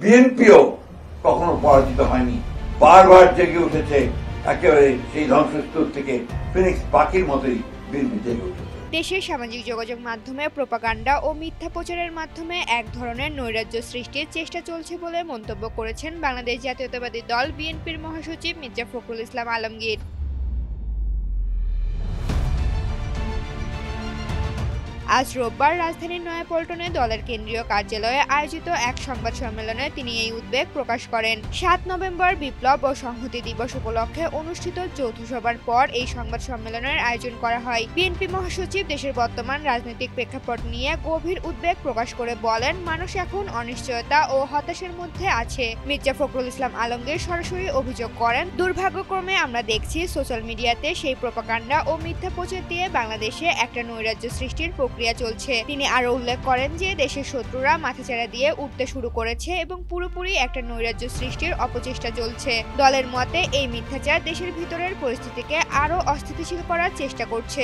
বিএনপিও কখনো পরাজিত হয়নি, বারবার জেগে উঠেছে, একেবারে সেই ধ্বংসস্তূপ থেকে ফিনিক্স পাখির মতোই বিএনপি জেগে উঠেছে। দেশের সামাজিক যোগাযোগ মাধ্যমে প্রোপাগান্ডা ও মিথ্যা প্রচারের মাধ্যমে এক ধরনের নৈরাজ্য সৃষ্টির চেষ্টা চলছে বলে মন্তব্য করেছেন বাংলাদেশ জাতীয়তাবাদী দল বিএনপির মহাসচিব মির্জা ফখরুল ইসলাম আলমগীর। আজ রোববার রাজধানীর নয়াপল্টনে দলের কেন্দ্রীয় কার্যালয়ে আয়োজিত এক সংবাদ সম্মেলনে তিনি এই উদ্বেগ প্রকাশ করেন। ৭ নভেম্বর বিপ্লব ও সংহতি দিবস উপলক্ষে অনুষ্ঠিত যৌথ সভার পর এই সংবাদ সম্মেলনের আয়োজন করা হয়। বিএনপি মহাসচিব দেশের বর্তমান রাজনৈতিক প্রেক্ষাপট নিয়ে গভীর উদ্বেগ প্রকাশ করে বলেন, মানুষ এখন অনিশ্চয়তা ও হতাশার মধ্যে আছে। মির্জা ফখরুল ইসলাম আলমগীর সরাসরি অভিযোগ করেন, দুর্ভাগ্যক্রমে আমরা দেখছি সোশ্যাল মিডিয়াতে সেই প্রোপাগান্ডা ও মিথ্যা প্রচার দিয়ে বাংলাদেশে একটা নৈরাজ্য সৃষ্টির প্রক্রিয়া চলছে। তিনি আরো উল্লেখ করেন যে দেশের শত্রুরা মাথাচাড়া দিয়ে উঠতে শুরু করেছে এবং পুরোপুরি একটা নৈরাজ্য সৃষ্টির অপচেষ্টা চলছে। দলের মতে এই মিথ্যাচার দেশের ভিতরের পরিস্থিতিকে আরো অস্থিতিশীল করার চেষ্টা করছে।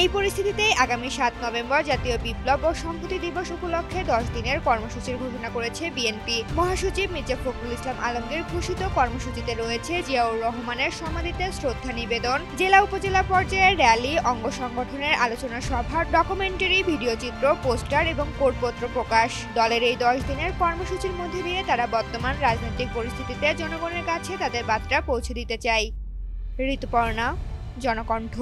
এই পরিস্থিতিতে আগামী ৭ নভেম্বর জাতীয় বিপ্লব ও সংহতি দিবস উপলক্ষে ১০ দিনের কর্মসূচির ঘোষণা করেছে বিএনপি। মহাসচিব মির্জা ফখরুল ইসলাম আলমগীর ঘোষিত কর্মসূচিতে রয়েছে জিয়াউর রহমানের সমাধিতে শ্রদ্ধা নিবেদন, জেলা উপজেলা পর্যায়ের র্যালি, অঙ্গ সংগঠনের আলোচনা সভা, ডকুমেন্টারি, ভিডিওচিত্র, পোস্টার এবং কোডপত্র প্রকাশ। দলের এই ১০ দিনের কর্মসূচির মধ্যে দিয়ে তারা বর্তমান রাজনৈতিক পরিস্থিতিতে জনগণের কাছে তাদের বার্তা পৌঁছে দিতে চায়। ঋতুপর্ণা, জনকণ্ঠ।